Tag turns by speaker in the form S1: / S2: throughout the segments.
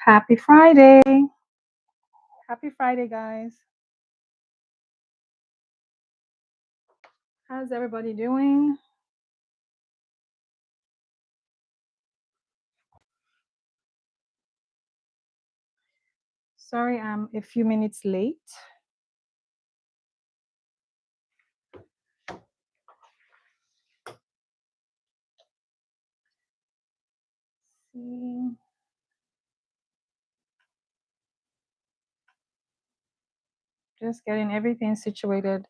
S1: Happy Friday. Happy Friday, guys. How's everybody doing? Sorry, I'm a few minutes late. See. Just getting everything situated.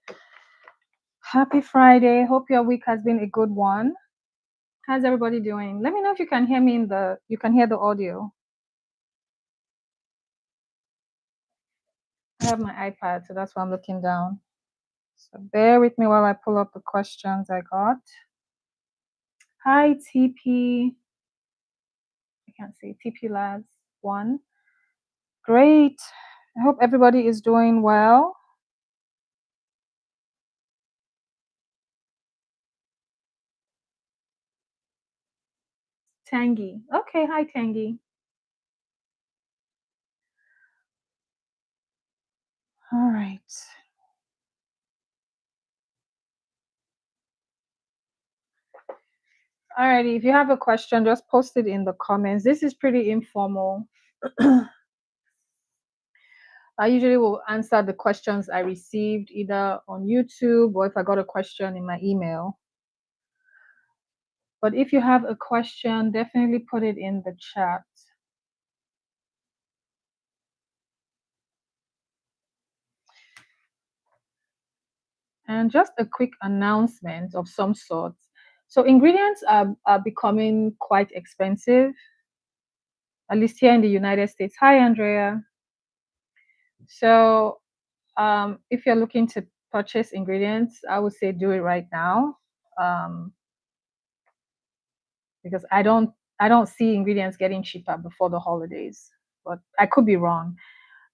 S1: Happy Friday. Hope your week has been a good one. How's everybody doing? Let me know if you can hear me you can hear the audio. I have my iPad, so that's why I'm looking down. So bear with me while I pull up the questions I got. Hi, TP. I can't see TP Labs 1. Great. I hope everybody is doing well. Tangy. Okay, hi Tangy. All right. Alrighty, if you have a question, just post it in the comments. This is pretty informal. I usually will answer the questions I received either on YouTube or if I got a question in my email. But if you have a question, definitely put it in the chat. And just a quick announcement of some sort. So ingredients are becoming quite expensive, at least here in the United States. Hi, Andrea. So if you're looking to purchase ingredients, I would say do it right now, because I don't see ingredients getting cheaper before the holidays, but I could be wrong.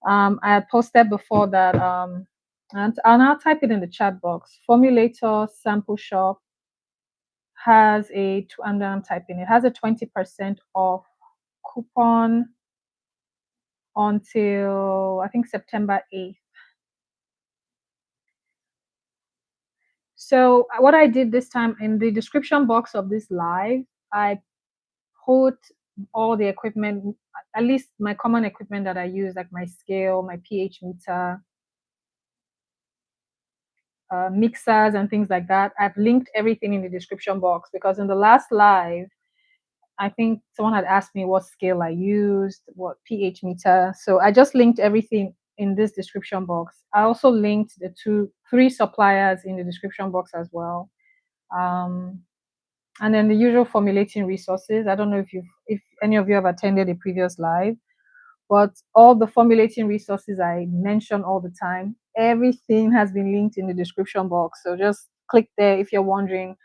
S1: I had posted before that, and I'll type it in the chat box. Formulator Sample Shop has and I'm typing it has a 20% off coupon until I think September 8th. So what I did this time in the description box of this live, I put all the equipment, at least my common equipment that I use, like my scale, my pH meter, mixers, and things like that. I've linked everything in the description box because in the last live, I think someone had asked me what scale I used, what pH meter. So I just linked everything in this description box. I also linked the three suppliers in the description box as well. And then the usual formulating resources. I don't know if any of you have attended a previous live, but all the formulating resources I mention all the time, everything has been linked in the description box. So just click there if you're wondering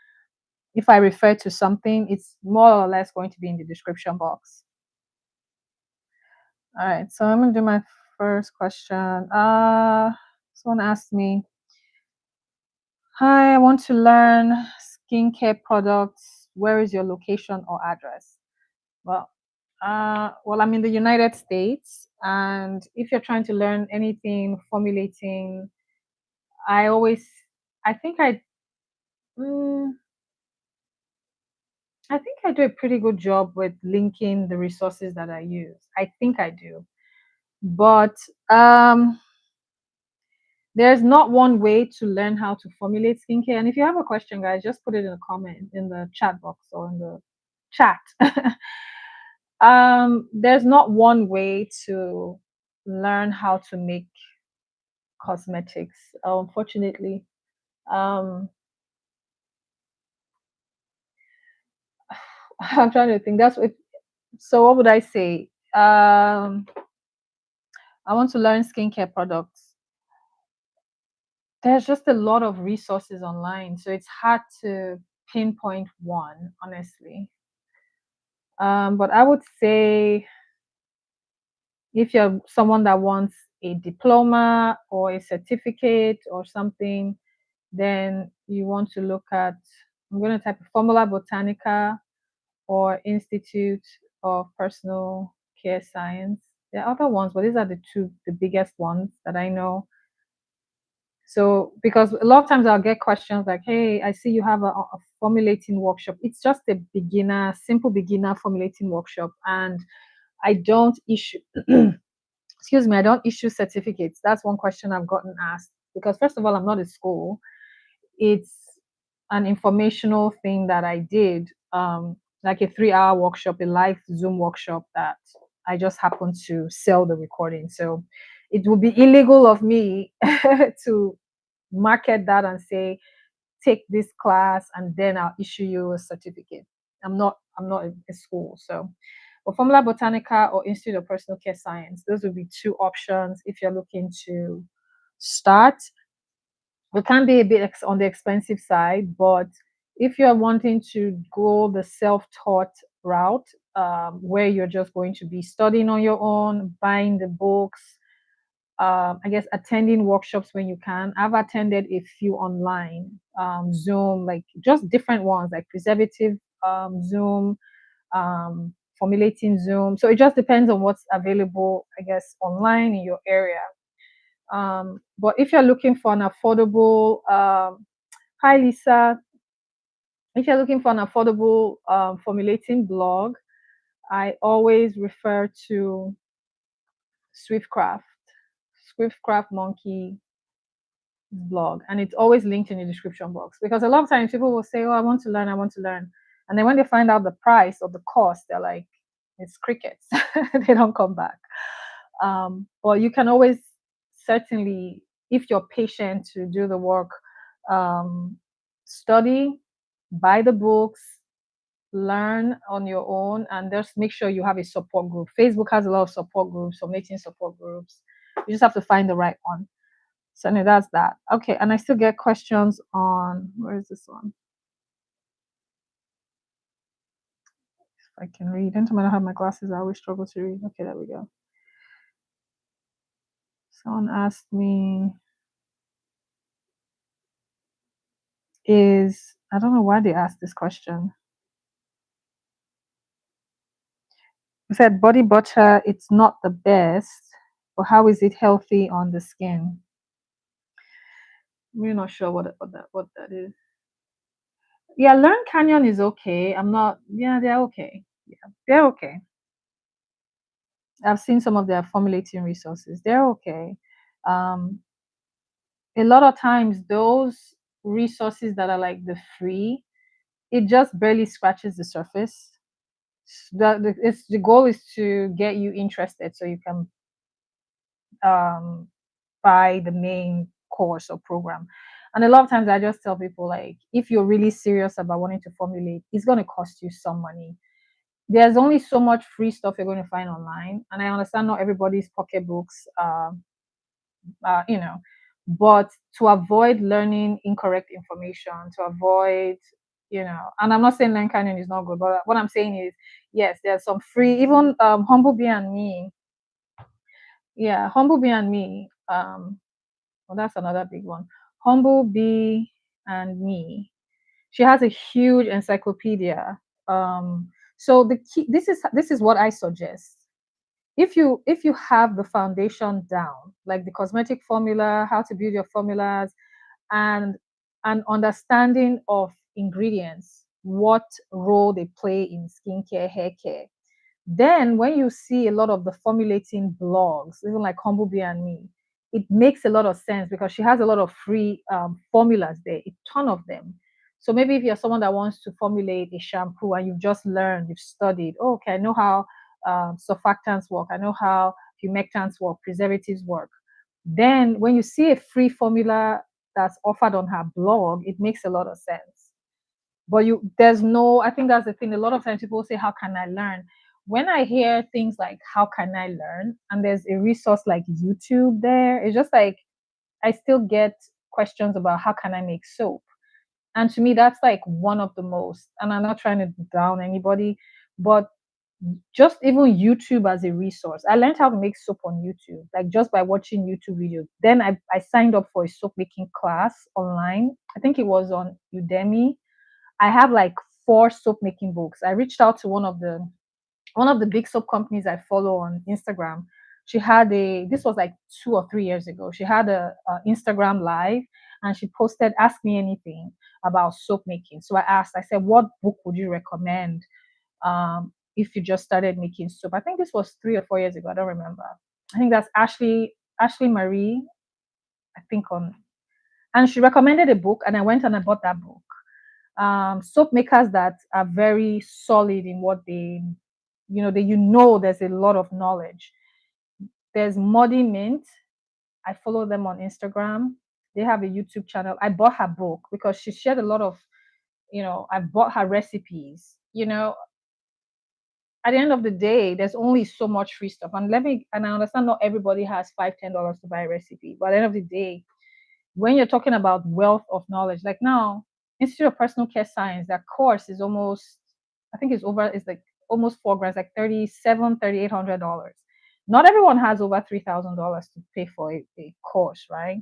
S1: if I refer to something, it's more or less going to be in the description box. All right, so I'm gonna do my first question. Someone asked me, hi, I want to learn skincare products. Where is your location or address? Well, I'm in the United States, and if you're trying to learn anything formulating, I always, I think I, mm, I think I do a pretty good job with linking the resources that I use. I think I do, but there's not one way to learn how to formulate skincare. And if you have a question, guys, just put it in the comment in the chat box or in the chat. There's not one way to learn how to make cosmetics, unfortunately. um I'm trying to think. So what would I say? I want to learn skincare products. There's just a lot of resources online, so it's hard to pinpoint one, honestly. But I would say if you're someone that wants a diploma or a certificate or something, then you want to look at, I'm going to type Formula Botanica or Institute of Personal care science. There are other ones, but these are the biggest ones that I know. So, because a lot of times I'll get questions like, "Hey, I see you have a formulating workshop." It's just a simple beginner formulating workshop, and I don't issue. Excuse me, I don't issue certificates. That's one question I've gotten asked because first of all, I'm not a school. It's an informational thing that I did, like a 3 hour workshop, a live Zoom workshop that I just happened to sell the recording. So it would be illegal of me to market that and say, take this class and then I'll issue you a certificate. I'm not a school. So for Formula Botanica or Institute of Personal Care Science, those would be two options if you're looking to start. It can be a bit on the expensive side, but if you're wanting to go the self-taught route, where you're just going to be studying on your own, buying the books, I guess attending workshops when you can. I've attended a few online, Zoom, like just different ones, like preservative Zoom, formulating Zoom. So it just depends on what's available, I guess, online in your area. But if you're looking for an affordable, hi Lisa, if you're looking for an affordable formulating blog, I always refer to Swiftcraft, Swiftcraft Monkey blog, and it's always linked in the description box because a lot of times people will say, "Oh, I want to learn, I want to learn," and then when they find out the price or the cost, they're like, "It's crickets." They don't come back. But you can always certainly, if you're patient to do the work, um, study, buy the books, learn on your own, and just make sure you have a support group. Facebook has a lot of support groups, so making support groups. You just have to find the right one. So anyway, that's that. Okay, and I still get questions on where is this one? If I can read. Anytime I don't have my glasses, I always struggle to read. Okay, there we go. Someone asked me, I don't know why they asked this question. They said body butter, it's not the best, but how is it healthy on the skin? We're not sure what that is. Yeah, Learn Canyon is okay. I'm not. Yeah, they're okay. Yeah, they're okay. I've seen some of their formulating resources. They're okay. Um, a lot of times, those resources that are like the free, it just barely scratches the surface. The goal is to get you interested so you can um, buy the main course or program. And a lot of times I just tell people like, if you're really serious about wanting to formulate, it's going to cost you some money. There's only so much free stuff you're going to find online, and I understand not everybody's pocketbooks, you know, but to avoid learning incorrect information, to avoid, and I'm not saying Learn Canyon is not good, but what I'm saying is, yes, there's some free, even Humblebee and Me. Yeah, Humblebee and Me. Well, that's another big one. Humblebee and Me. She has a huge encyclopedia. So the key, this is what I suggest. If you have the foundation down, like the cosmetic formula, how to build your formulas, and an understanding of ingredients, what role they play in skincare, hair care, then when you see a lot of the formulating blogs, even like Humblebee and Me, it makes a lot of sense because she has a lot of free formulas there, a ton of them. So maybe if you're someone that wants to formulate a shampoo and you've just learned, you've studied, oh, okay, I know how surfactants work, I know how humectants work, preservatives work. Then when you see a free formula that's offered on her blog, it makes a lot of sense. But there's no, I think that's the thing. A lot of times people say, how can I learn? When I hear things like how can I learn, and there's a resource like YouTube there, it's just like I still get questions about how can I make soap. And to me, that's like one of the most, and I'm not trying to down anybody, but just even YouTube as a resource. I learned how to make soap on YouTube, like just by watching YouTube videos. Then I signed up for a soap making class online. I think it was on Udemy. I have like 4 soap making books. I reached out to one of the one of the big soap companies I follow on Instagram, she had this was like 2 or 3 years ago. She had a Instagram live and she posted, ask me anything about soap making. So I asked, I said, what book would you recommend if you just started making soap? I think this was 3 or 4 years ago. I don't remember. I think that's Ashley Marie, I think and she recommended a book and I went and I bought that book. Soap makers that are very solid in what they, there's a lot of knowledge. There's Muddy Mint. I follow them on Instagram. They have a YouTube channel. I bought her book because she shared a lot of, I bought her recipes. At the end of the day, there's only so much free stuff. And I understand not everybody has $5, $10 to buy a recipe. But at the end of the day, when you're talking about wealth of knowledge, like now, Institute of Personal Care Science, that course is almost, I think it's like almost 4 grand, like $3,800. Not everyone has over $3,000 to pay for a course, right?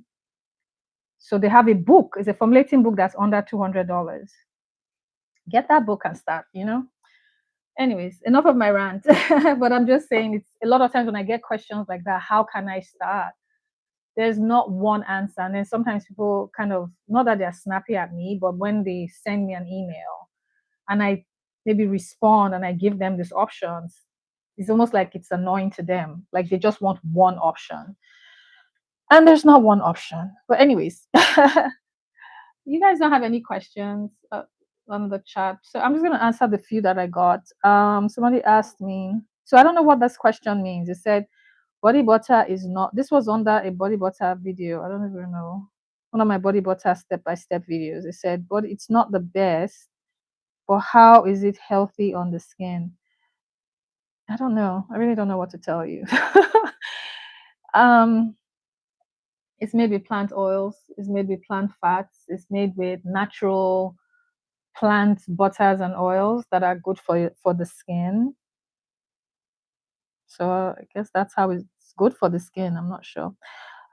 S1: So they have a book, it's a formulating book that's under $200. Get that book and start. Anyways, enough of my rant. But I'm just saying, it's a lot of times when I get questions like that, how can I start? There's not one answer. And then sometimes people kind of, not that they're snappy at me, but when they send me an email and I maybe respond and I give them these options, it's almost like it's annoying to them. Like they just want one option. And there's not one option. But anyways, you guys don't have any questions on the chat. So I'm just going to answer the few that I got. Somebody asked me, so I don't know what this question means. It said, body butter is not, this was under a body butter video. I don't even know. One of my body butter step-by-step videos. It said, but it's not the best, but how is it healthy on the skin? I don't know. I really don't know what to tell you. um, it's made with plant oils. It's made with plant fats. It's made with natural plant butters and oils that are good for the skin. So I guess that's how it's good for the skin. I'm not sure.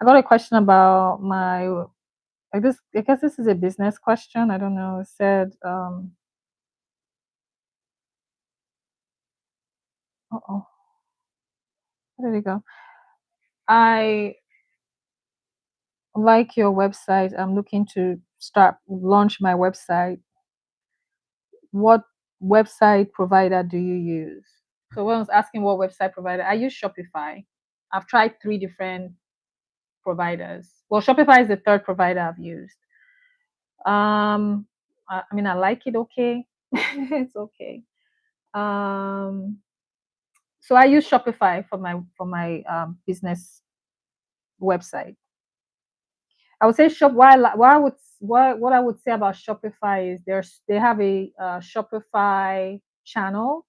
S1: I got a question about I guess this is a business question. I don't know. It said, oh, where did it go? I like your website. I'm looking to launch my website. What website provider do you use? So when I was asking what website provider, I use Shopify. I've tried 3 different providers. Well, Shopify is the third provider I've used. I mean, I like it. Okay, it's okay. So I use Shopify for my business website. I would say what I would say about Shopify is they have a Shopify channel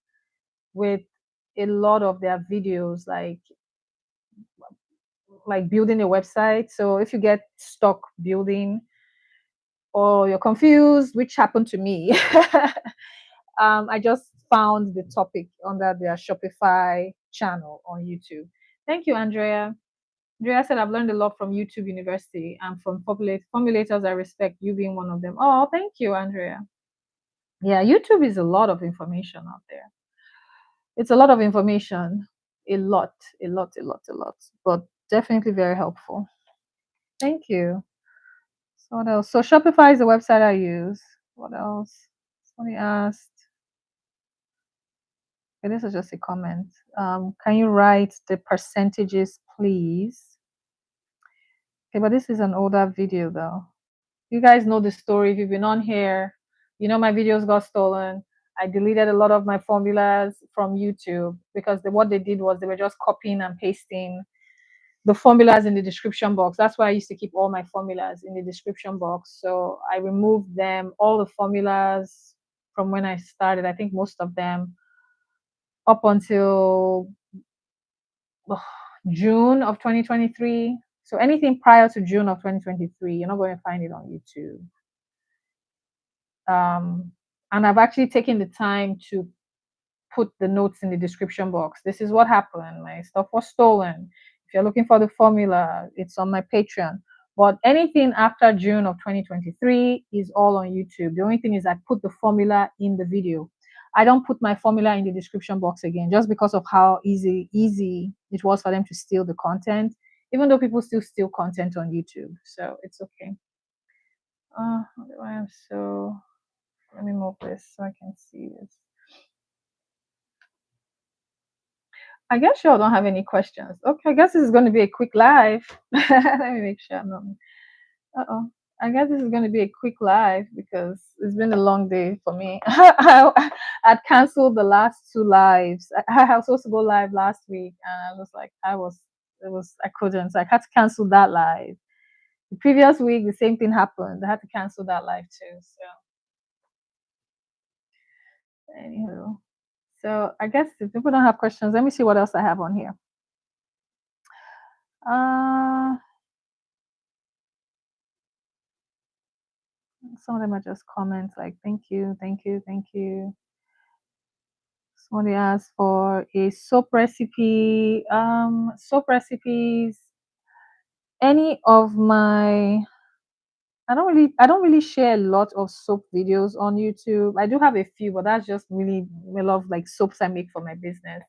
S1: with a lot of their videos, like building a website. So if you get stuck building or you're confused, which happened to me, I just found the topic under their Shopify channel on YouTube. Thank you, Andrea. Andrea said, I've learned a lot from YouTube University and from formulators I respect, you being one of them. Oh, thank you, Andrea. Yeah, YouTube is a lot of information out there. It's a lot of information. A lot, a lot, a lot, a lot. But definitely very helpful. Thank you. So what else? So Shopify is the website I use. What else? Somebody asked. Okay, this is just a comment. Can you write the percentages, please? Okay, but this is an older video though. You guys know the story. If you've been on here, you know my videos got stolen. I deleted a lot of my formulas from YouTube because what they did was they were just copying and pasting the formulas in the description box. That's why I used to keep all my formulas in the description box. So I removed them, all the formulas from when I started. I think most of them up until June of 2023. So anything prior to June of 2023, you're not going to find it on YouTube. And I've actually taken the time to put the notes in the description box. This is what happened. My stuff was stolen. If you're looking for the formula, it's on my Patreon. But anything after June of 2023 is all on YouTube. The only thing is I put the formula in the video. I don't put my formula in the description box again, just because of how easy it was for them to steal the content, even though people still steal content on YouTube. So it's okay. I am so, let me move this so I can see this. I guess y'all don't have any questions. Okay, I guess this is going to be a quick live. Let me make sure I'm not. Uh-oh. I guess this is going to be a quick live because it's been a long day for me. I'd canceled the last two lives. I was supposed to go live last week, and I was like, I couldn't. So I had to cancel that live. The previous week, the same thing happened. I had to cancel that live too. So, anywho. So I guess if people don't have questions, let me see what else I have on here. Some of them are just comments like thank you, thank you, thank you. Somebody asked for a soap recipe. Soap recipes. Any of my I don't really share a lot of soap videos on YouTube. I do have a few, but that's just really a lot of like soaps I make for my business.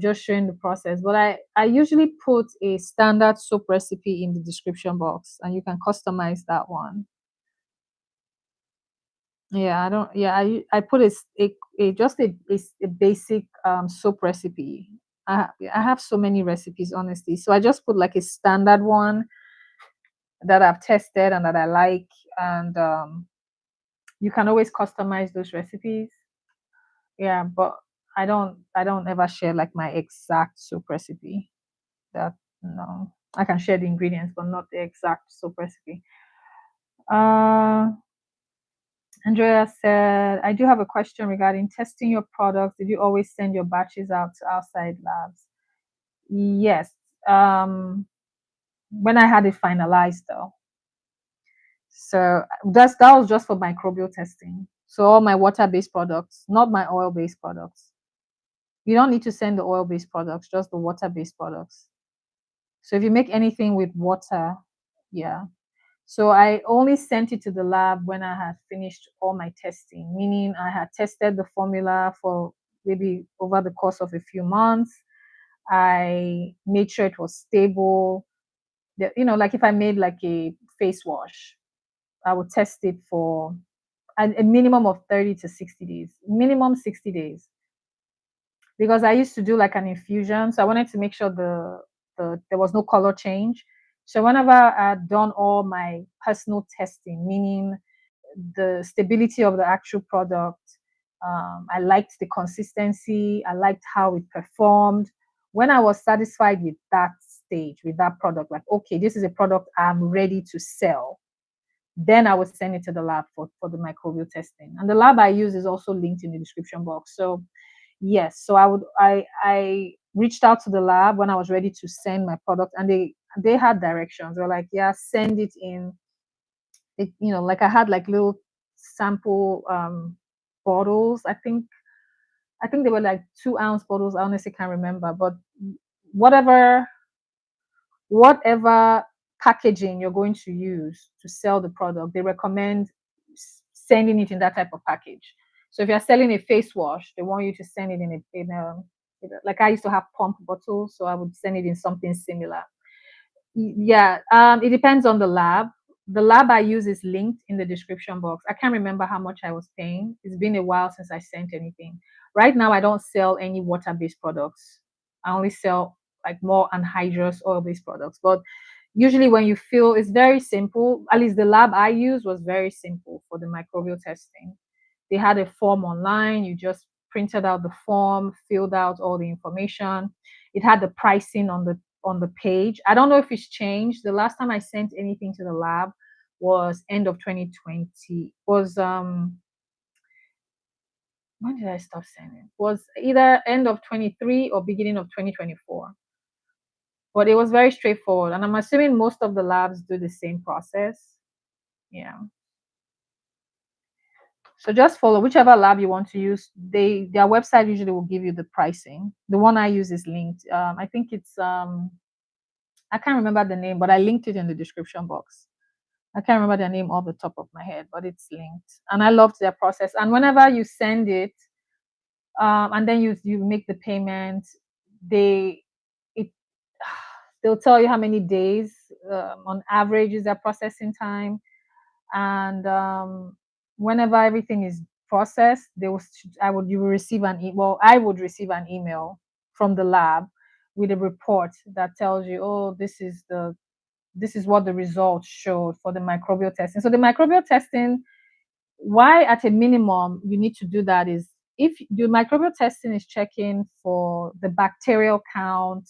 S1: Just showing the process. But I usually put a standard soap recipe in the description box, and you can customize that one. Yeah, I don't. Yeah, I put a just a basic soap recipe. I have so many recipes, honestly. So I just put like a standard one that I've tested and that I like, and you can always customize those recipes. Yeah, but I don't ever share like my exact soap recipe. That no, I can share the ingredients, but not the exact soap recipe. Uh, Andrea said, I do have a question regarding testing your products. Did you always send your batches out to outside labs? Yes. When I had it finalized though. So that was just for microbial testing. So all my water-based products, not my oil-based products. You don't need to send the oil-based products, just the water-based products. So if you make anything with water, yeah. So I only sent it to the lab when I had finished all my testing, meaning I had tested the formula for maybe over the course of a few months. I made sure it was stable. Like if I made like a face wash, I would test it for a minimum of 30 to 60 days, minimum 60 days. Because I used to do like an infusion. So I wanted to make sure there was no color change. So whenever I had done all my personal testing, meaning the stability of the actual product, I liked the consistency, I liked how it performed. When I was satisfied with that stage, with that product, like, okay, this is a product I'm ready to sell, then I would send it to the lab for the microbial testing. And the lab I use is also linked in the description box. So yes, so I reached out to the lab when I was ready to send my product, and they had directions. They're like, yeah, send it in. Like I had like little sample bottles. I think they were like 2-ounce bottles. I honestly can't remember, but whatever whatever packaging you're going to use to sell the product, they recommend sending it in that type of package. So if you're selling a face wash, they want you to send it like I used to have pump bottles, so I would send it in something similar. Yeah, it depends on the lab. The lab I use is linked in the description box. I can't remember how much I was paying. It's been a while since I sent anything. Right now, I don't sell any water-based products. I only sell like more anhydrous oil-based products. But usually, when you feel it's very simple, at least the lab I use was very simple for the microbial testing. They had a form online. You just printed out the form, filled out all the information. It had the pricing on the page. I don't know if it's changed. The last time I sent anything to the lab was end of 2020. Was when did I stop sending? Was either end of 23 or beginning of 2024. But it was very straightforward, and I'm assuming most of the labs do the same process. Yeah. So just follow whichever lab you want to use. Their website usually will give you the pricing. The one I use is linked. I think it's I can't remember the name, but I linked it in the description box. I can't remember their name off the top of my head, but it's linked. And I loved their process. And whenever you send it, and then you make the payment, they it they'll tell you how many days on average is their processing time, and whenever everything is processed, they will I would you will receive an well, I would receive an email from the lab with a report that tells you, oh, this is what the results showed for the microbial testing. So the microbial testing, why at a minimum you need to do that is if the microbial testing is checking for the bacterial count,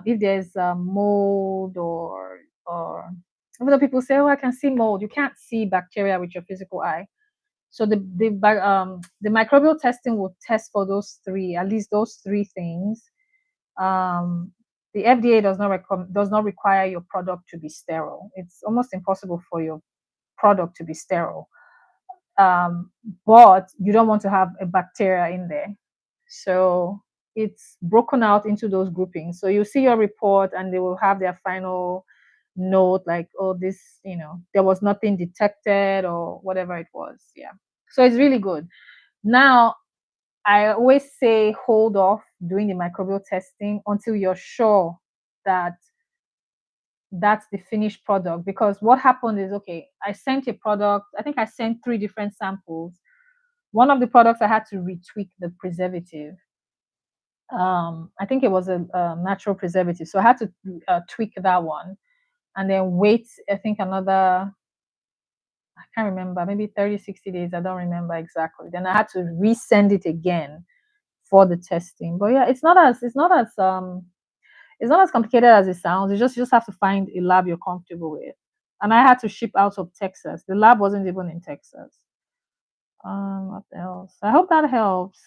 S1: if there's mold or even though people say, oh, I can see mold, you can't see bacteria with your physical eye. So the microbial testing will test for those three, at least those three things. The FDA does not require your product to be sterile. It's almost impossible for your product to be sterile, um, but you don't want to have a bacteria in there. So it's broken out into those groupings. So you see your report, and they will have their final note like, oh, this, there was nothing detected or whatever it was. Yeah. So it's really good. Now, I always say hold off doing the microbial testing until you're sure that that's the finished product. Because what happened is, okay, I sent a product, I think I sent three different samples. One of the products I had to retweak the preservative. I think it was a natural preservative. So I had to tweak that one and then wait, I think another, I can't remember, maybe 30, 60 days. I don't remember exactly. Then I had to resend it again for the testing. But yeah, it's not as complicated as it sounds. You just have to find a lab you're comfortable with. And I had to ship out of Texas. The lab wasn't even in Texas. What else? I hope that helps.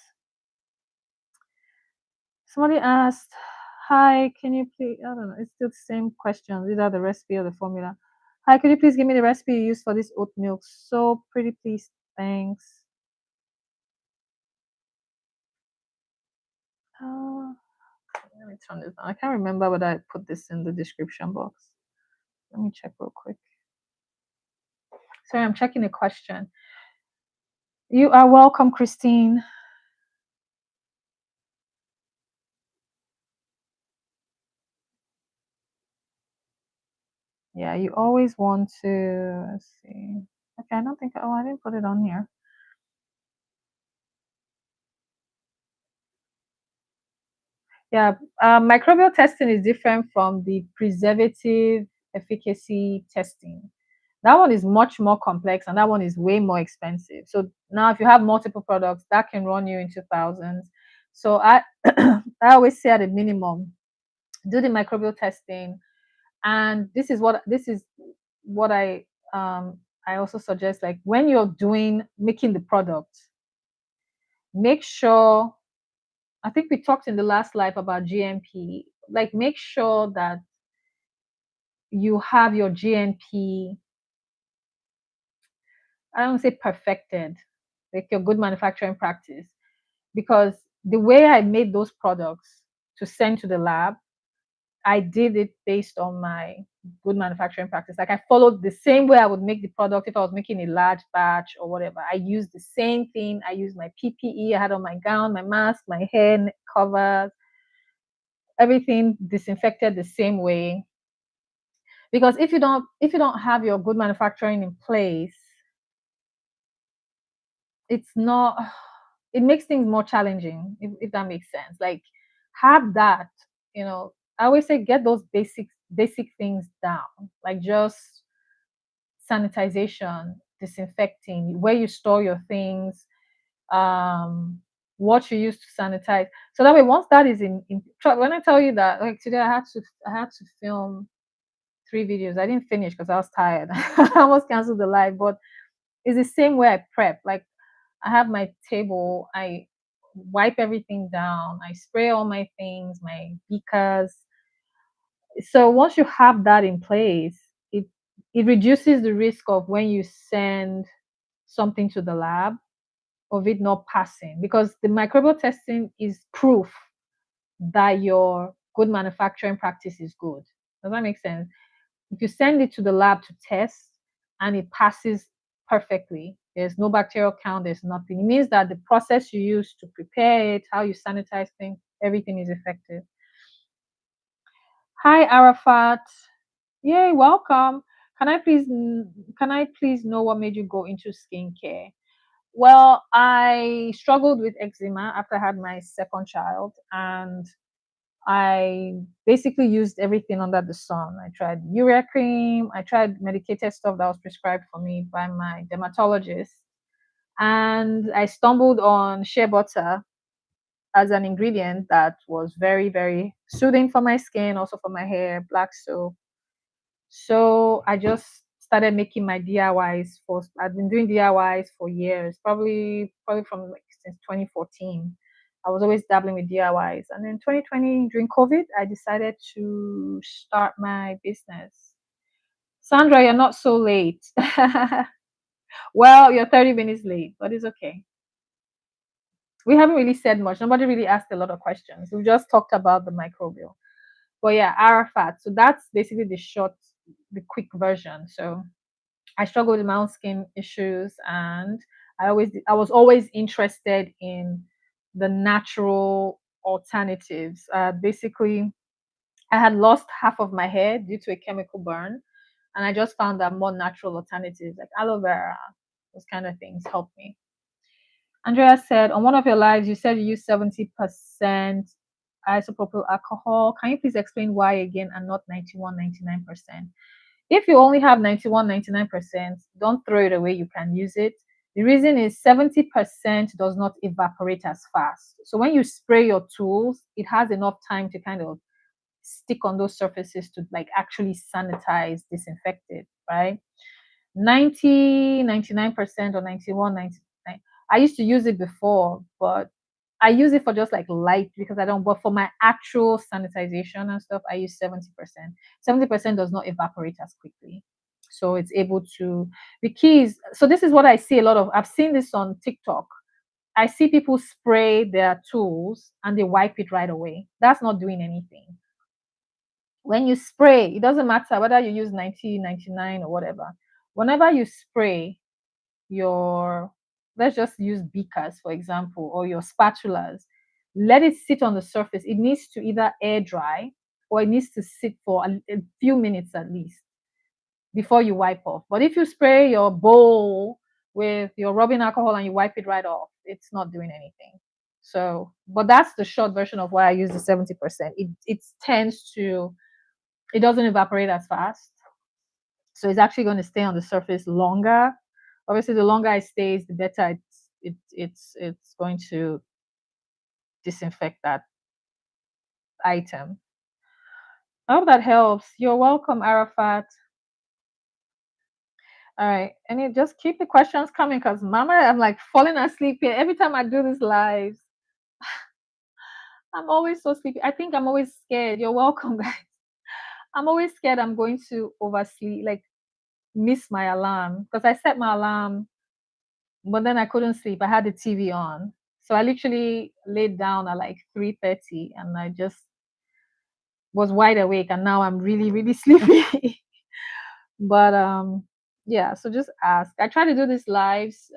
S1: Somebody asked, "Hi, can you please?" I don't know. It's still the same question. These are the recipe or the formula. Hi, could you please give me the recipe you use for this oat milk? So pretty, please. Thanks. Uh, Let me turn this on. I can't remember whether I put this in the description box. Let me check real quick. Sorry, I'm checking a question. You are welcome, Christine. Yeah, you always want to, let's see. Okay, I don't think, oh, I didn't put it on here. Yeah, microbial testing is different from the preservative efficacy testing. That one is much more complex and that one is way more expensive. So now, if you have multiple products, that can run you into thousands. So I, I always say at a minimum, do the microbial testing, and this is what I also suggest. Like when you're making the product, make sure, I think we talked in the last live about GMP. Like, make sure that you have your GMP, I don't say perfected, like your good manufacturing practice. Because the way I made those products to send to the lab, I did it based on my good manufacturing practice. Like, I followed the same way I would make the product if I was making a large batch or whatever. I used the same thing. I used my PPE. I had on my gown, my mask, my hair covers, everything disinfected the same way. Because if you don't have your good manufacturing in place, it's not it makes things more challenging, if that makes sense. Like, have that, I always say get those basic things down, like just sanitization, disinfecting, where you store your things, um what you use to sanitize. So that way, once that is in when I tell you that, like today I had to film 3 videos. I didn't finish because I was tired. I almost canceled the live, but it's the same way I prep. Like, I have my table, I wipe everything down, I spray all my things, my beakers. So once you have that in place, it reduces the risk of when you send something to the lab of it not passing, because the microbial testing is proof that your good manufacturing practice is good. Does that make sense? If you send it to the lab to test, and it passes perfectly. There's no bacterial count, there's nothing. It means that the process you use to prepare it, how you sanitize things, everything is effective. Hi, Arafat. Yay, welcome. Can I please know what made you go into skincare? Well, I struggled with eczema after I had my second child, and I basically used everything under the sun. I tried urea cream, I tried medicated stuff that was prescribed for me by my dermatologist, and I stumbled on shea butter as an ingredient that was very, very soothing for my skin, also for my hair, black soap. So I just started making my DIYs for I've been doing DIYs for years, probably from like since 2014. I was always dabbling with DIYs. And in 2020 during COVID, I decided to start my business. Sandra, you're not so late. Well, you're 30 minutes late, but it's okay. We haven't really said much. Nobody really asked a lot of questions. We just talked about the microbial. But yeah, Arafat. So that's basically the quick version. So I struggle with my own skin issues, and I was always interested in the natural alternatives. Basically, I had lost half of my hair due to a chemical burn, and I just found that more natural alternatives like aloe vera, those kind of things helped me. Andrea said on one of your lives, you said you use 70% isopropyl alcohol. Can you please explain why again and not 91, 99%? If you only have 91, 99%, don't throw it away. You can use it. The reason is 70% does not evaporate as fast. So when you spray your tools, it has enough time to kind of stick on those surfaces to like actually sanitize, disinfect it, right? 90, 99% or 91, 99. I used to use it before, but I use it for just like light because I don't, but for my actual sanitization and stuff, I use 70%. 70% does not evaporate as quickly. So it's able to, the key is, so this is what I see a lot of. I've seen this on TikTok. I see people spray their tools and they wipe it right away. That's not doing anything. When you spray, it doesn't matter whether you use 90, 99 or whatever. Whenever you spray your, let's just use beakers, for example, or your spatulas, let it sit on the surface. It needs to either air dry or it needs to sit for a few minutes at least before you wipe off. But if you spray your bowl with your rubbing alcohol and you wipe it right off, it's not doing anything. So, but that's the short version of why I use the 70%. It tends to, it doesn't evaporate as fast. So it's actually going to stay on the surface longer. Obviously, the longer it stays, the better it's going to disinfect that item. I hope that helps. You're welcome, Arafat. All right, and you just keep the questions coming because Mama, I'm like falling asleep here every time I do these lives. I'm always so sleepy. I think I'm always scared. You're welcome, guys. I'm always scared I'm going to oversleep, like miss my alarm because I set my alarm, but then I couldn't sleep. I had the TV on, so I literally laid down at like 3:30, and I just was wide awake, and now I'm really, really sleepy. But yeah, so just ask. I try to do these lives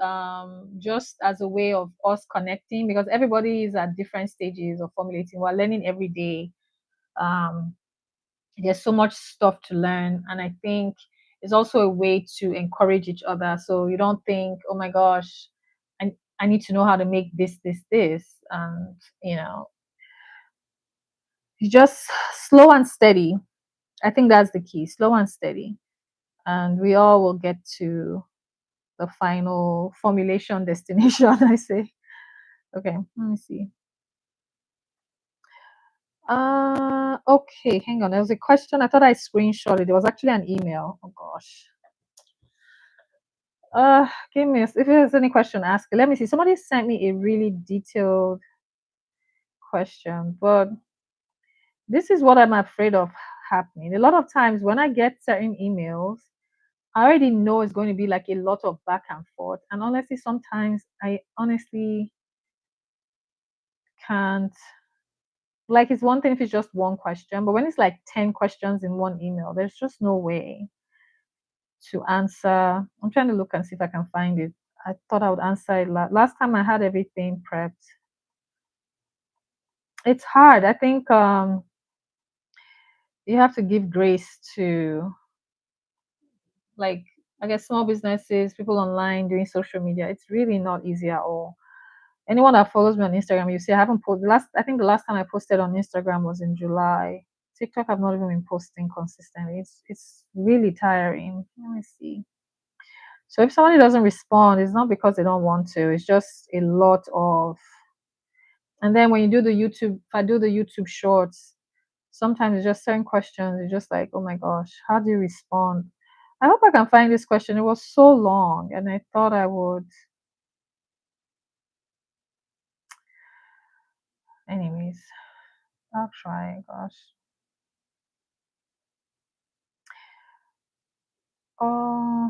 S1: just as a way of us connecting because everybody is at different stages of formulating. We're learning every day. Um, there's so much stuff to learn, and I think it's also a way to encourage each other. So you don't think, oh my gosh, I need to know how to make this, and you just slow and steady. I think that's the key, slow and steady, and we all will get to the final formulation destination. I say, okay, let me see. Okay, hang on. There was a question. I thought I screenshot it. It was actually an email. Oh gosh. Give me if there's any question, ask it. Let me see. Somebody sent me a really detailed question, but this is what I'm afraid of happening. A lot of times when I get certain emails, I already know it's going to be like a lot of back and forth. And honestly, sometimes I honestly can't, like, it's one thing if it's just one question, but when it's like 10 questions in one email, there's just no way. to answer. I'm trying to look and see if I can find it. I thought I would answer it last time I had everything prepped. It's hard. I think you have to give grace to, like, I guess, small businesses, people online doing social media. It's really not easy at all. Anyone that follows me on Instagram, you see I haven't posted last I think the last time I posted on Instagram was in July. TikTok I've not even been posting consistently. It's really tiring. Let me see. So if somebody doesn't respond, it's not because they don't want to. It's just a lot of, and then when you do the YouTube, if I do the YouTube shorts, sometimes it's just certain questions. It's just like, oh my gosh, how do you respond? I hope I can find this question. It was so long and I thought I would. Anyways, I'll try. Gosh. Oh,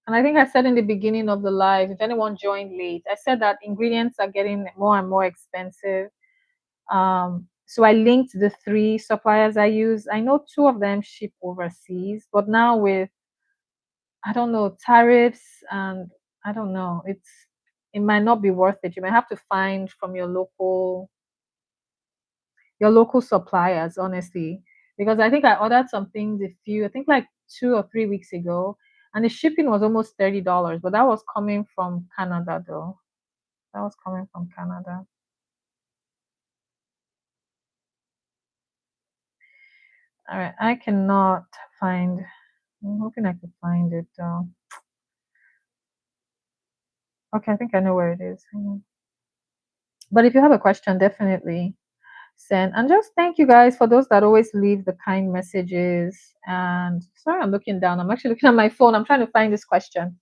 S1: and I think I said in the beginning of the live, if anyone joined late, I said that ingredients are getting more and more expensive. So I linked the three suppliers I use. I know two of them ship overseas, but now with, I don't know, tariffs and I don't know, it might not be worth it. You might have to find from your local suppliers, honestly. Because I think I ordered some things I think like 2 or 3 weeks ago, and the shipping was almost $30, but that was coming from Canada though. That was coming from Canada. All right, I cannot find. I'm hoping I could find it though. Okay, I think I know where it is. But if you have a question, definitely send. And just thank you guys for those that always leave the kind messages. And sorry, I'm looking down. I'm actually looking at my phone. I'm trying to find this question.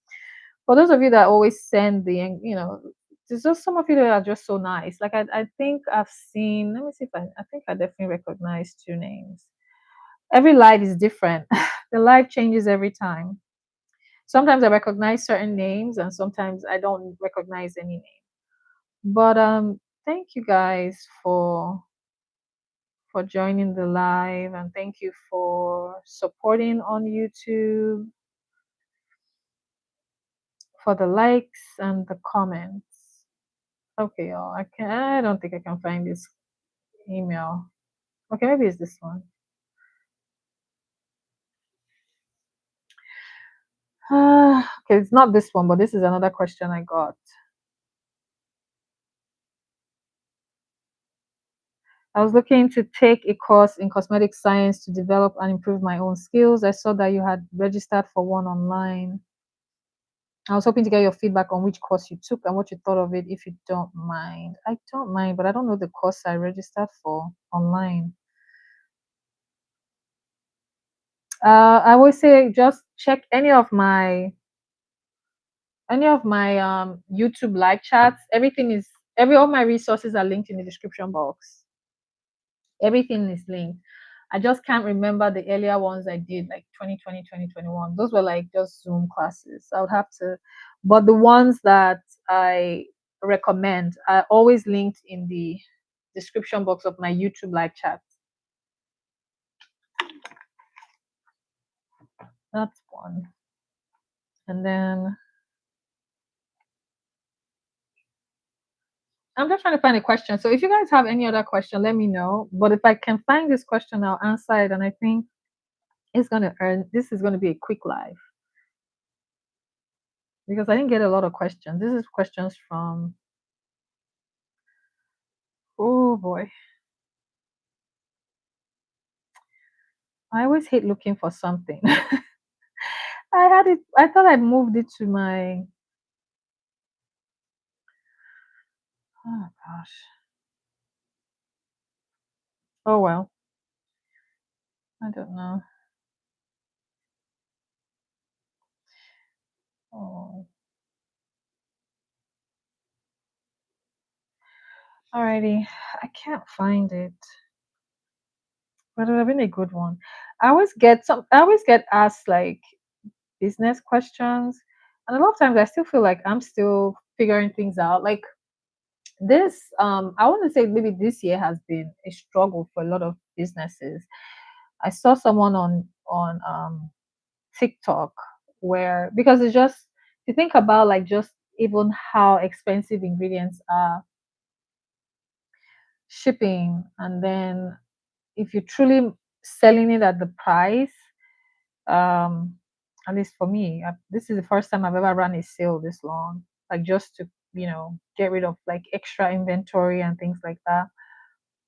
S1: For those of you that always send there's just some of you that are just so nice. Like I think I've seen. Let me see if I think I definitely recognize two names. Every live is different. The live changes every time. Sometimes I recognize certain names, and sometimes I don't recognize any name. But thank you guys for joining the live, and thank you for supporting on YouTube, for the likes and the comments. Okay, y'all. I don't think I can find this email. Okay, maybe it's this one. Okay, it's not this one, but this is another question I got. I was looking to take a course in cosmetic science to develop and improve my own skills. I saw that you had registered for one online. I was hoping to get your feedback on which course you took and what you thought of it, if you don't mind. I don't mind, but I don't know the course I registered for online. I always say just check any of my YouTube live chats. Every all my resources are linked in the description box. Everything is linked. I just can't remember the earlier ones I did, like 2020, 2021. Those were like just Zoom classes. I would have to, but the ones that I recommend are always linked in the description box of my YouTube live chat. That's one. And then I'm just trying to find a question. So if you guys have any other question, let me know. But if I can find this question, I'll answer it. And I think this is gonna be a quick live because I didn't get a lot of questions. This is questions from, oh boy. I always hate looking for something. I had it, I thought I moved it to my, oh gosh. Oh well. I don't know. Oh. Alrighty. I can't find it. But it would have been a good one. I always get asked like business questions. And a lot of times I still feel like I'm still figuring things out. Like I want to say maybe this year has been a struggle for a lot of businesses. I saw someone on TikTok where, because it's just, if you think about like just even how expensive ingredients are, shipping, and then if you're truly selling it at the price, um at least for me, this is the first time I've ever run a sale this long, like just to get rid of like extra inventory and things like that.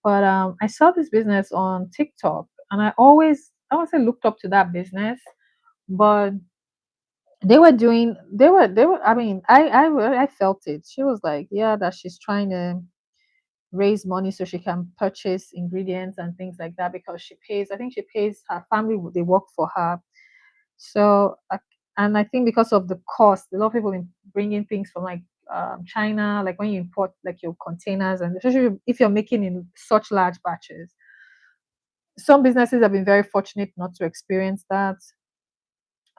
S1: But I saw this business on TikTok, and I always looked up to that business. But they were, I mean, I felt it. She was like, yeah, that she's trying to raise money so she can purchase ingredients and things like that, because I think she pays her family, they work for her. So and I think because of the cost, a lot of people bringing things from like China, like when you import like your containers, and especially if you're making in such large batches. Some businesses have been very fortunate not to experience that,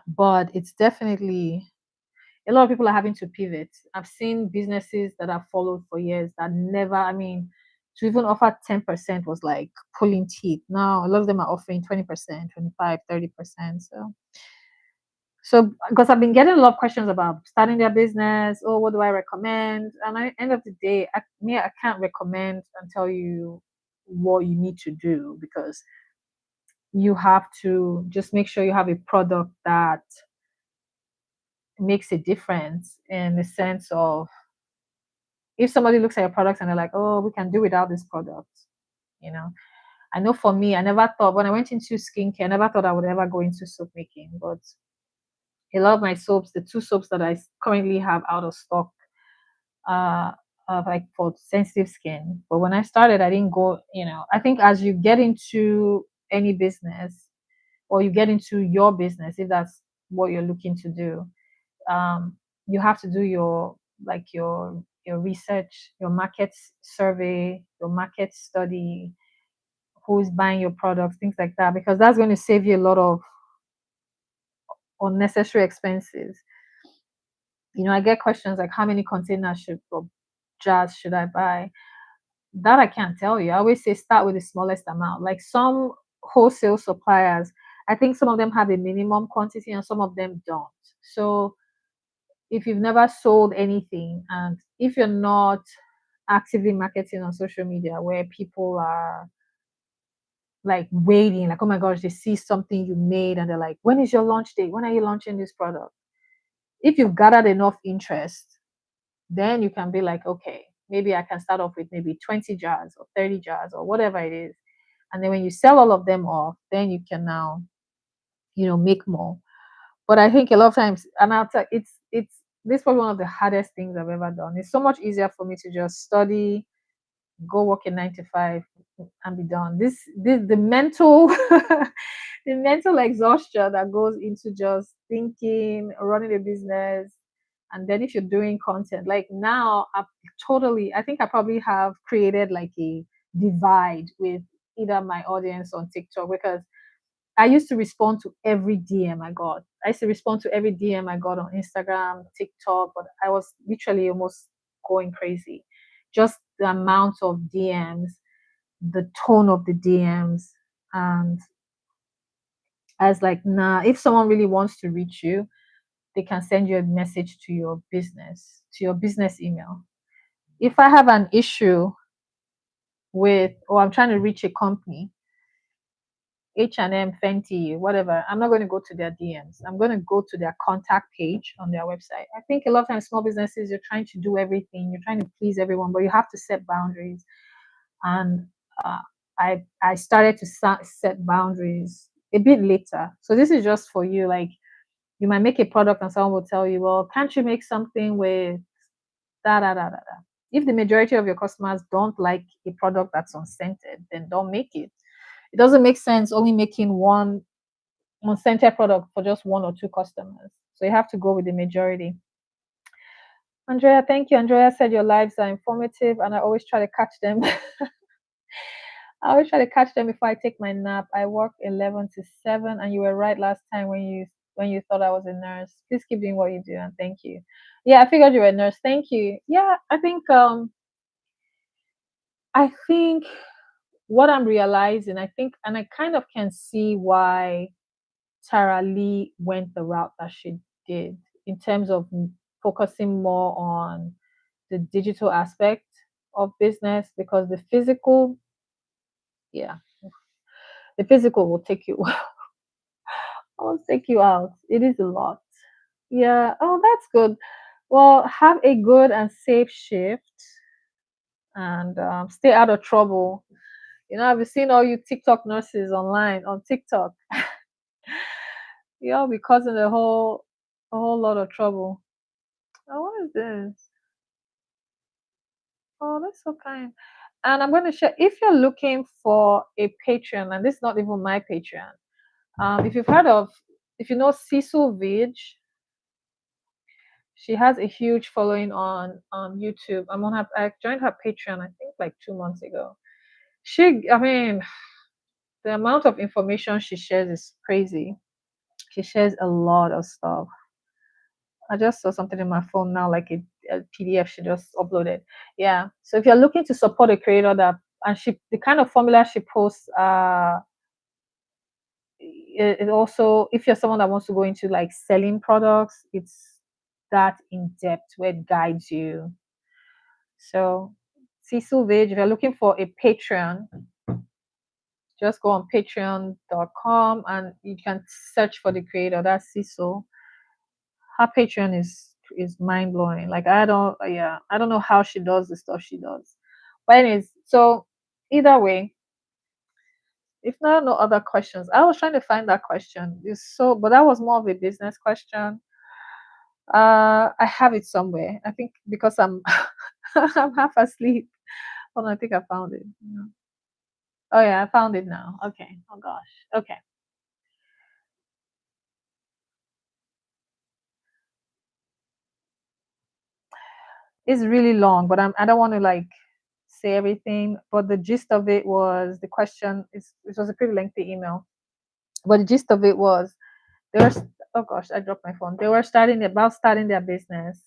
S1: but it's definitely, a lot of people are having to pivot. I've seen businesses that have followed for years that never, I mean, to even offer 10% was like pulling teeth. Now a lot of them are offering 20%, 25, 30%. So because I've been getting a lot of questions about starting their business, oh, what do I recommend? And at the end of the day, I can't recommend and tell you what you need to do, because you have to just make sure you have a product that makes a difference, in the sense of, if somebody looks at your products and they're like, oh, we can do without this product, you know. I know for me, I never thought, when I went into skincare, I never thought I would ever go into soap making. But a lot of my soaps, the two soaps that I currently have out of stock, uh, like for sensitive skin. But when I started, I didn't go, I think as you get into any business, or you get into your business, if that's what you're looking to do, you have to do your research, your market survey, your market study, who's buying your products, things like that, because that's going to save you a lot of unnecessary expenses. I get questions like, how many containers or jars should I buy? That I can't tell you. I always say start with the smallest amount. Like some wholesale suppliers, I think some of them have a minimum quantity and some of them don't. So if you've never sold anything, and if you're not actively marketing on social media, where people are like waiting, like, oh my gosh, they see something you made and they're like, when is your launch date? When are you launching this product? If you've gathered enough interest, then you can be like, okay, maybe I can start off with maybe 20 jars or 30 jars or whatever it is. And then when you sell all of them off, then you can now, make more. But I think a lot of times, and I'll tell, it's this is probably one of the hardest things I've ever done. It's so much easier for me to just study, go work a 9 to 5, and be done. This the mental the mental exhaustion that goes into just thinking, running a business, and then if you're doing content, like now, I think I probably have created like a divide with either my audience on TikTok, because I used to respond to every DM I got. I used to respond to every DM I got on Instagram, TikTok, but I was literally almost going crazy. Just the amount of DMs, the tone of the DMs. And I was like, nah, if someone really wants to reach you, they can send you a message to your business email. If I have an issue with, or I'm trying to reach a company, H&M, Fenty, whatever, I'm not going to go to their DMs. I'm going to go to their contact page on their website. I think a lot of times small businesses, you're trying to do everything, you're trying to please everyone, but you have to set boundaries. And uh, I started to set boundaries a bit later. So this is just for you. Like, you might make a product and someone will tell you, well, can't you make something with da da da da da? If the majority of your customers don't like a product that's unscented, then don't make it. It doesn't make sense only making one unscented product for just one or two customers. So you have to go with the majority. Andrea, thank you. Andrea said your lives are informative, and I always try to catch them. I always try to catch them before I take my nap. I work 11 to 7, and you were right last time when you thought I was a nurse. Please keep doing what you do, and thank you. Yeah, I figured you were a nurse. Thank you. Yeah, I think I think what I'm realizing, I think, and I kind of can see why Tara Lee went the route that she did in terms of focusing more on the digital aspect of business, because the physical, yeah, the physical will take you will take you out. It is a lot. Yeah. Oh, that's good. Well, have a good and safe shift, and stay out of trouble. I've seen all you TikTok nurses online on TikTok. You'll be causing a whole lot of trouble. Oh, what is this? Oh, that's so kind. And I'm going to share, if you're looking for a Patreon, and this is not even my Patreon. If you've heard of, if you know Cecil Vig, she has a huge following on YouTube. I joined her Patreon, I think like 2 months ago. I mean, the amount of information she shares is crazy. She shares a lot of stuff. I just saw something in my phone now, like a PDF she just uploaded. Yeah. So if you're looking to support a creator and the kind of formula she posts, it also, if you're someone that wants to go into like selling products, it's that in depth where it guides you. So Cecil Vage, if you're looking for a Patreon, just go on patreon.com and you can search for the creator. That's Cecil. Her Patreon is mind blowing. Like I don't know how she does the stuff she does. But anyways, so either way, if not no other questions. I was trying to find that question. But that was more of a business question. I have it somewhere. I think because I'm I'm half asleep. Oh, no, I think I found it. Yeah. Oh yeah, I found it now. Okay. Oh gosh. Okay. It's really long, but I don't want to like say everything. But the gist of it was the question. It was a pretty lengthy email, but the gist of it was they were. Oh gosh, I dropped my phone. They were starting their business.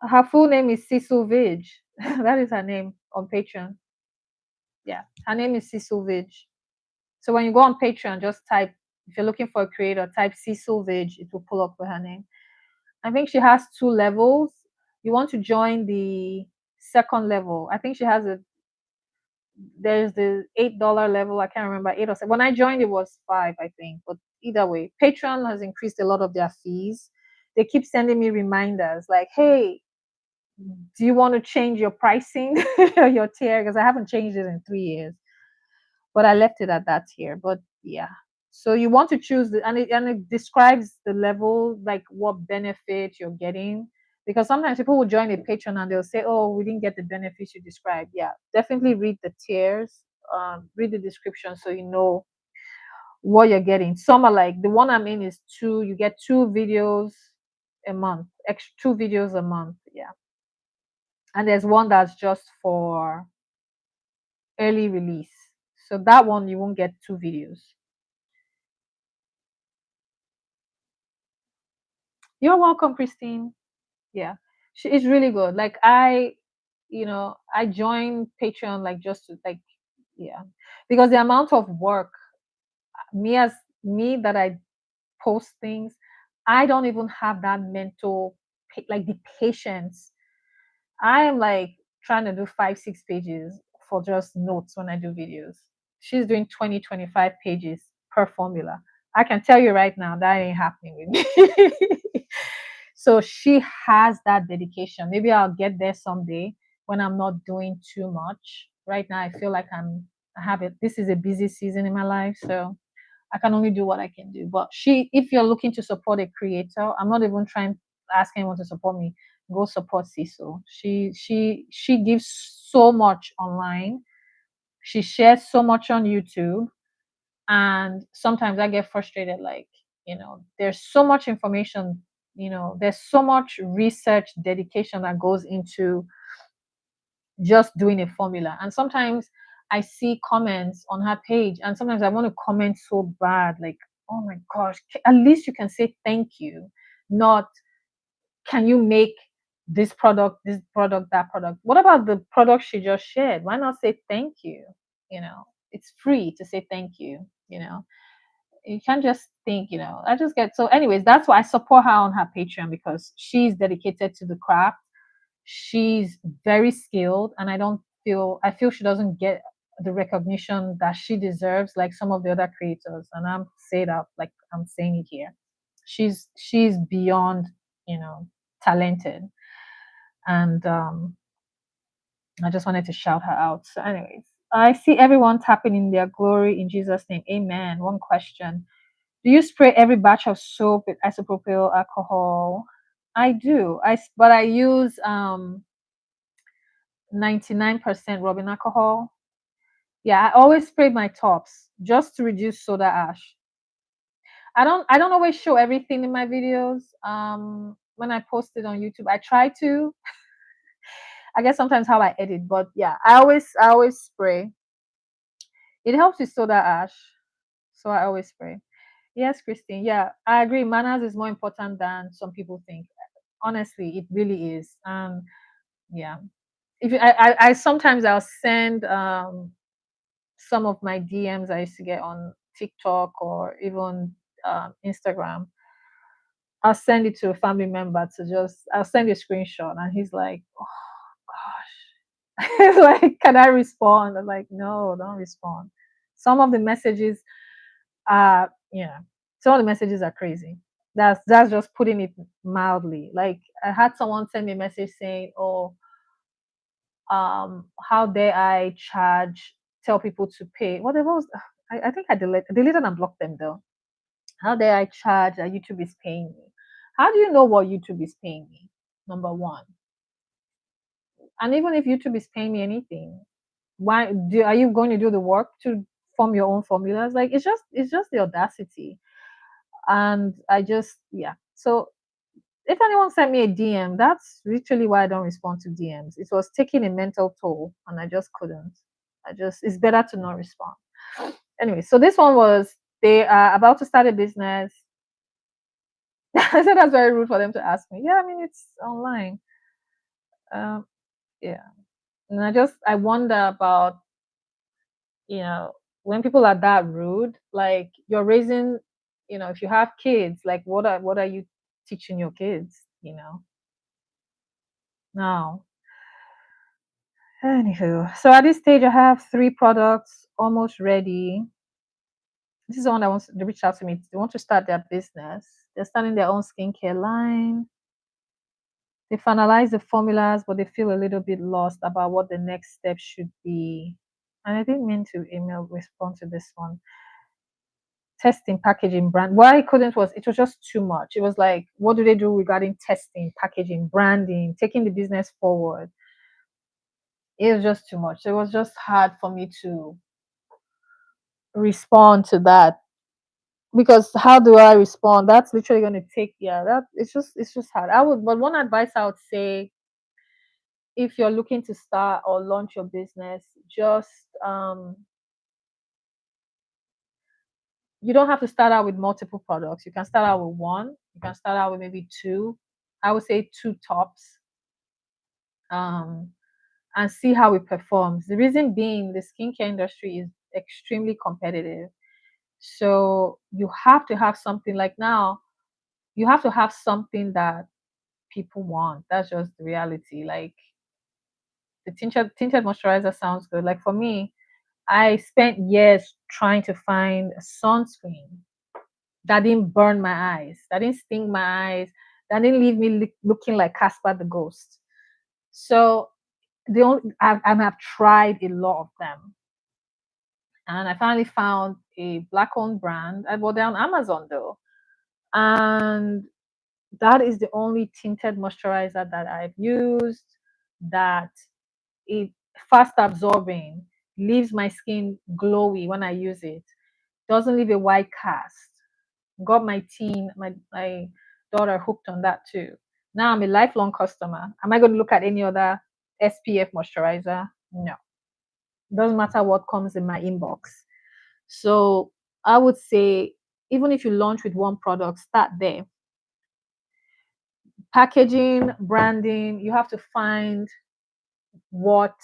S1: Her full name is Cecil Vig. That is her name on Patreon. Yeah, her name is Cecil Vig. So when you go on Patreon, just type, if you're looking for a creator, type Cecil Vig. It will pull up with her name. I think she has two levels. You want to join the second level. I think she has there's the $8 level. I can't remember, 8 or 7. When I joined, it was 5, I think. But either way, Patreon has increased a lot of their fees. They keep sending me reminders like, hey, do you want to change your pricing, your tier? Because I haven't changed it in 3 years, but I left it at that tier. But yeah, so you want to choose and it describes the level, like what benefit you're getting. Because sometimes people will join a Patreon and they'll say, "Oh, we didn't get the benefits you described." Yeah, definitely read the tiers, read the description so you know what you're getting. Some are like the one I'm in is two. You get 2 videos a month, extra 2 videos a month. Yeah, and there's one that's just for early release. So that one you won't get 2 videos. You're welcome, Christine. Yeah, she is really good. Like I joined Patreon like just to like, yeah, because the amount of work me as me that I post things, I don't even have that mental like the patience. I am like trying to do 5 6 pages for just notes when I do videos. She's doing 20 25 pages per formula. I can tell you right now that ain't happening with me. So she has that dedication. Maybe I'll get there someday when I'm not doing too much. Right now I feel like I have it. This is a busy season in my life. So I can only do what I can do. But if you're looking to support a creator, I'm not even trying to ask anyone to support me. Go support Cecil. She gives so much online. She shares so much on YouTube, and sometimes I get frustrated. Like there's so much information. There's so much research dedication that goes into just doing a formula, and sometimes I see comments on her page and sometimes I want to comment so bad, like, oh my gosh, at least you can say thank you, not can you make this product, that product. What about the product she just shared? Why not say thank you? You know, it's free to say thank you. You know, you can't just think, I just get so. Anyways, that's why I support her on her Patreon, because she's dedicated to the craft. She's very skilled, and I feel she doesn't get the recognition that she deserves, like some of the other creators. And I'm saying that, like I'm saying it here. She's beyond, talented, and I just wanted to shout her out. So, anyways, I see everyone tapping in their glory in Jesus' name. Amen. One question: do you spray every batch of soap with isopropyl alcohol? I do. But I use 99% rubbing alcohol. Yeah, I always spray my tops just to reduce soda ash. I don't always show everything in my videos. When I post it on YouTube, I try to. I guess sometimes how I edit, but yeah, I always spray. It helps with soda ash, so I always spray. Yes, Christine. Yeah, I agree. Manners is more important than some people think. Honestly, it really is. Yeah. If you, I sometimes I'll send some of my DMs I used to get on TikTok or even Instagram. I'll send it to a family member to I'll send you a screenshot, and he's like, oh gosh. It's like, can I respond? I'm like, no, don't respond. Some of the messages are, some of the messages are crazy. That's just putting it mildly. Like, I had someone send me a message saying, oh, how dare I tell people to pay whatever was. I think I deleted and blocked them though. How dare I charge that YouTube is paying me? How do you know what YouTube is paying me? Number one. And even if YouTube is paying me anything, are you going to do the work to form your own formulas? Like, it's just the audacity. And I just, yeah. So if anyone sent me a DM, that's literally why I don't respond to DMs. It was taking a mental toll, and I just couldn't. It's better to not respond. Anyway, so this one was, they are about to start a business. I said that's very rude for them to ask me. Yeah, I mean, it's online. Um, yeah. And I wonder about, you know, when people are that rude, like, you're raising, if you have kids, like, what are you teaching your kids, Now, anywho, so at this stage, I have 3 products almost ready. This is the one that wants to reach out to me. They want to start their business. They're starting their own skincare line. They finalize the formulas, but they feel a little bit lost about what the next step should be. And I didn't mean to email respond to this one. Testing, packaging, brand. Why I couldn't was it was just too much. It was like, what do they do regarding testing, packaging, branding, taking the business forward? It was just too much. It was just hard for me to respond to that, because how do I respond? That's literally going to take, that it's just hard. But one advice I would say, if you're looking to start or launch your business, just you don't have to start out with multiple products. You can start out with one. You can start out with maybe two. I would say 2 tops, um, and see how it performs. The reason being, the skincare industry is extremely competitive. So you have to have something, like, now. You have to have something that people want. That's just the reality. Like, the tinted moisturizer sounds good. Like, for me, I spent years trying to find a sunscreen that didn't burn my eyes, that didn't sting my eyes, that didn't leave me looking like Casper the Ghost. So I've tried a lot of them, and I finally found a black-owned brand. I bought it on Amazon though, and that is the only tinted moisturizer that I've used that it fast absorbing, leaves my skin glowy when I use it, doesn't leave a white cast. Got my daughter hooked on that too. Now I'm a lifelong customer. Am I going to look at any other SPF moisturizer? No. Doesn't matter what comes in my inbox. So I would say, even if you launch with one product, start there. packaging, branding, you have to find what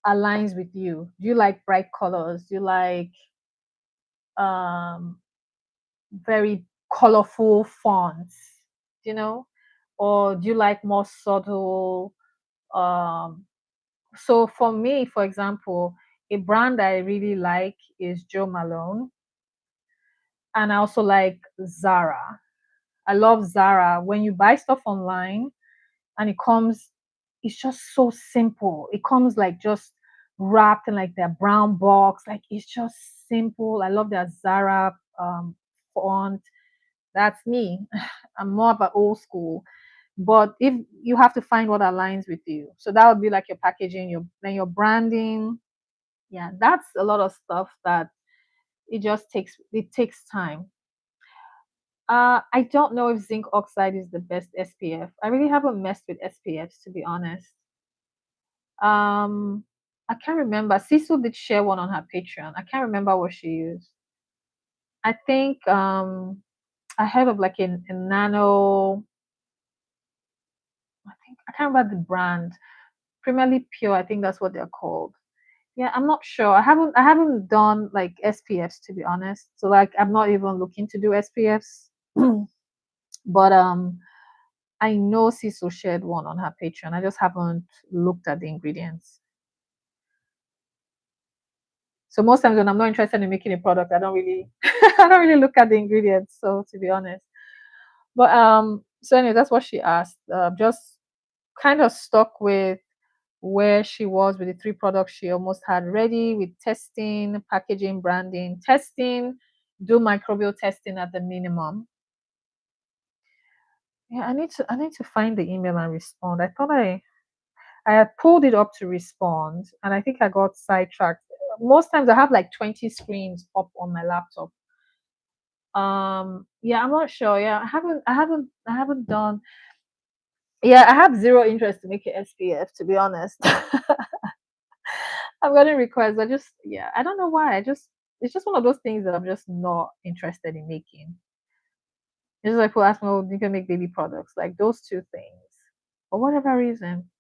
S1: aligns with you. Do you like bright colors? Do you like um, very colorful fonts? You know, or do you like more subtle? Um, so for me, for example, a brand I really like is Joe Malone, and I also like Zara. I love Zara. When you buy stuff online and it comes, it's just so simple. It comes like just wrapped in like their brown box. Like it's just simple. I love their Zara font. That's me. I'm more of an old school. But if you have to find what aligns with you, so that would be like your packaging, your branding. Yeah, that's a lot of stuff that it takes time. I don't know if zinc oxide is the best SPF. I really haven't messed with SPFs to be honest. Um, I can't remember. Cecil did share one on her Patreon. I can't remember what she used. I think I heard of like a nano. I think I can't remember the brand. Primarily Pure. I think that's what they're called. Yeah, I'm not sure. I haven't done like SPFs to be honest. So like I'm not even looking to do SPFs. But I know Cecil shared one on her Patreon. I just haven't looked at the ingredients. So most times when I'm not interested in making a product, I don't really I don't really look at the ingredients. So to be honest. But so anyway, that's what she asked. Just kind of stuck with where she was with the three products she almost had ready with testing, packaging, branding, testing, do microbial testing at the minimum. Yeah, I need to find the email and respond. I had pulled it up to respond and I think I got sidetracked. Most times I have like 20 screens up on my laptop. Yeah, I'm not sure. Yeah, I haven't done. Yeah, I have zero interest to make it SPF to be honest. I'm getting requests. Yeah, I don't know why. It's just one of those things that I'm just not interested in making. It's just like people ask me, oh, you can make baby products, like those two things. For whatever reason.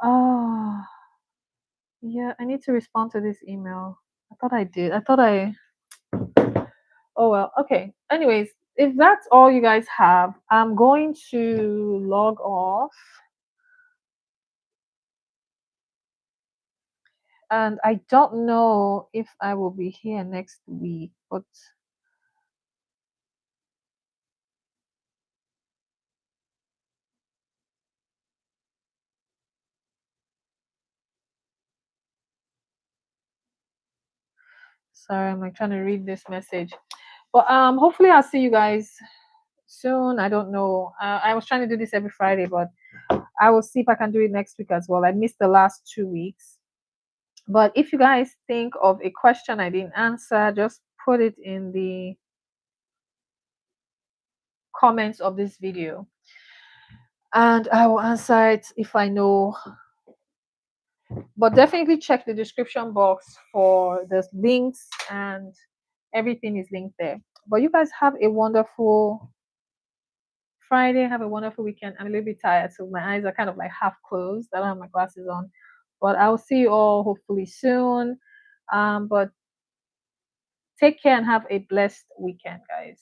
S1: Oh, yeah, I need to respond to this email. I thought I did. Oh well, okay. Anyways, if that's all you guys have, I'm going to log off. And I don't know if I will be here next week, but sorry, I'm like trying to read this message. But hopefully I'll see you guys soon. I don't know. I was trying to do this every Friday, but I will see if I can do it next week as well. I missed the last 2 weeks. But if you guys think of a question I didn't answer, just put it in the comments of this video and I will answer it if I know. But definitely check the description box for the links and everything is linked there. But you guys have a wonderful Friday. Have a wonderful weekend. I'm a little bit tired, so my eyes are kind of like half closed. I don't have my glasses on. But I'll see you all hopefully soon. But take care and have a blessed weekend, guys.